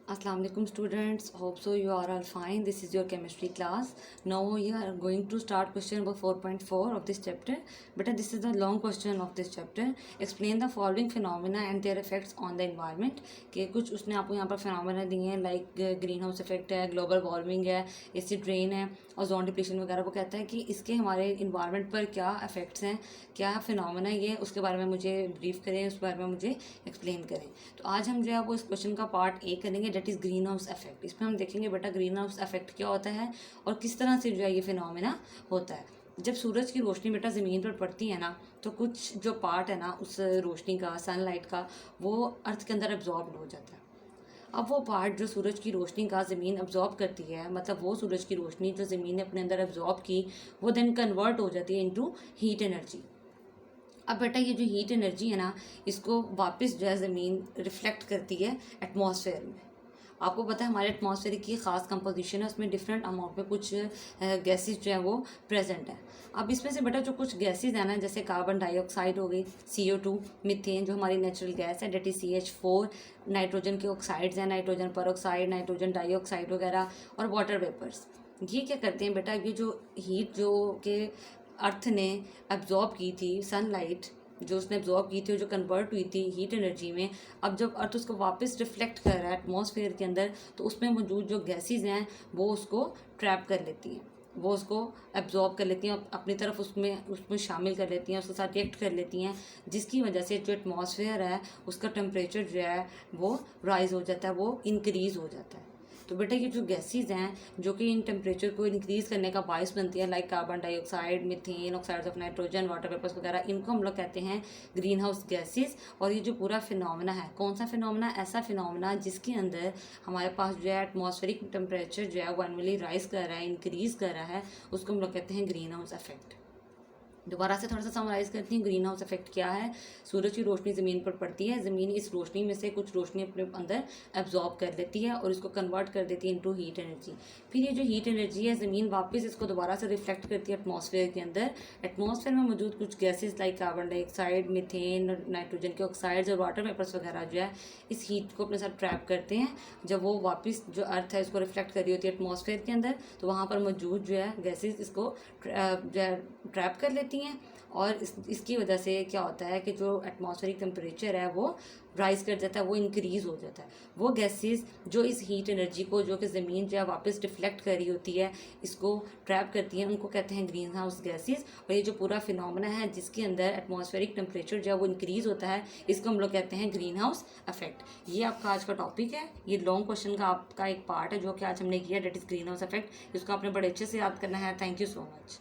Assalamu alaikum students. Hope so you are all fine. This is your chemistry class. Now we are going to start question number 4.4 of this chapter. But this is the long question of this chapter. Explain the following phenomena and their effects on the environment. कि कुछ उसने आपको यहाँ पर phenomena दिए हैं like green house effect है, global warming है, एसिड रेन है, ओजोन डिप्लीशन वगैरह. वो कहता है कि इसके हमारे इन्वायरमेंट पर क्या इफेक्ट्स हैं, क्या फिनोमेना ये, उसके बारे में मुझे ब्रीफ करें, उस बारे में मुझे एक्सप्लेन करें. तो आज हम जो है वो इस क्वेश्चन का पार्ट ए करेंगे, that is green house effect. इसमें हम देखेंगे बेटा ग्रीन हाउस इफेक्ट क्या होता है और किस तरह से जो है ये फिनोमेना होता है. जब सूरज की रोशनी बेटा ज़मीन पर पड़ती है ना, तो कुछ जो पार्ट है ना उस रोशनी का, सनलाइट का, वो अर्थ के अंदर एब्जॉर्ब हो जाता है. अब वो पार्ट जो सूरज की रोशनी का ज़मीन अब्जॉर्ब करती है, मतलब वो सूरज की रोशनी जो ज़मीन ने अपने अंदर अब्जॉर्ब की, वो देन कन्वर्ट हो जाती है इनटू हीट एनर्जी. अब बेटा ये जो हीट एनर्जी है ना, इसको वापस जो है ज़मीन रिफ्लेक्ट करती है एटमॉस्फेयर में. आपको पता है हमारे एटमॉस्फेयर की ख़ास कंपोजिशन है, उसमें डिफरेंट अमाउंट में कुछ गैसेस जो है वो प्रेजेंट है. अब इसमें से बेटा जो कुछ गैसेस है ना, जैसे कार्बन डाइऑक्साइड हो गई, CO2, मीथेन जो हमारी नेचुरल गैस है, डेट इज CH4, नाइट्रोजन के ऑक्साइड्स हैं, नाइट्रोजन परऑक्साइड, नाइट्रोजन डाइऑक्साइड वगैरह, और वाटर वेपर्स. ये क्या करते हैं बेटा, ये जो हीट जो के अर्थ ने एब्जॉर्ब की थी, सनलाइट जो उसने एब्जॉर्ब की थी और जो कन्वर्ट हुई थी हीट एनर्जी में, अब जब अर्थ उसको वापस रिफ्लेक्ट कर रहा है एटमॉस्फेयर के अंदर, तो उसमें मौजूद जो गैसेस हैं वो उसको ट्रैप कर लेती हैं, वो उसको एब्जॉर्ब कर लेती हैं, अपनी तरफ उसमें उसमें शामिल कर लेती हैं, उसके साथ रिएक्ट कर लेती हैं, जिसकी वजह से जो एटमॉस्फेयर है उसका टेम्परेचर जो है वो राइज़ हो जाता है, वो इंक्रीज़ हो जाता है. तो बेटा ये जो गैसेस हैं जो कि इन टेम्परेचर को इंक्रीज़ करने का बायस बनती है, like carbon dioxide, methane, oxides of nitrogen, water vapours वगैरह, इनको हम लोग कहते हैं ग्रीन हाउस गैसेस. और ये जो पूरा फिनोमेना है, कौन सा फिनोमेना? ऐसा फिनोमेना जिसके अंदर हमारे पास जो है एटमॉस्फेरिक टेम्परेचर जो है वो एनुअली राइज कर रहा है, इंक्रीज़ कर रहा है, उसको हम लोग कहते हैं ग्रीन हाउस इफेक्ट. दोबारा से थोड़ा सा समराइज़ करती हूँ. ग्रीन हाउस इफेक्ट क्या है? सूरज की रोशनी ज़मीन पर पड़ती है, ज़मीन इस रोशनी में से कुछ रोशनी अपने अंदर एब्जॉर्ब कर लेती है और इसको कन्वर्ट कर देती है इनटू हीट एनर्जी. फिर ये जो हीट एनर्जी है ज़मीन वापस इसको दोबारा से रिफ्लेक्ट करती है एटमॉस्फेयर के अंदर. एटमॉस्फेयर में मौजूद कुछ gases like carbon dioxide, methane, nitrogen के ऑक्साइड्स और वाटर वेपर्स वगैरह जो है इस हीट को अपने साथ ट्रैप करते हैं. जब वो वापस जो अर्थ है इसको रिफ्लेक्ट कर रही होती है एटमॉस्फेयर के अंदर, तो वहाँ पर मौजूद जो है गैसेज इसको जो है ट्रैप कर लेती हैं. और इसकी वजह से क्या होता है कि जो एटमॉस्फेरिक टेम्परेचर है वो राइज कर जाता है, वो इंक्रीज़ हो जाता है. वो गैसेस जो इस हीट एनर्जी को, जो कि ज़मीन जो है वापस रिफ्लेक्ट कर रही होती है, इसको ट्रैप करती हैं, उनको कहते हैं ग्रीन हाउस गैसेस. और ये जो पूरा फिनोमेना है जिसके अंदर एटमॉस्फेरिक टेम्परेचर जो है वो इंक्रीज़ होता है, इसको हम लोग कहते हैं ग्रीन हाउस इफेक्ट. ये आपका आज का टॉपिक है. ये लॉन्ग क्वेश्चन का आपका एक पार्ट है जो कि आज हमने किया, that is green house effect. इसको आपने बड़े अच्छे से याद करना है. Thank you so much.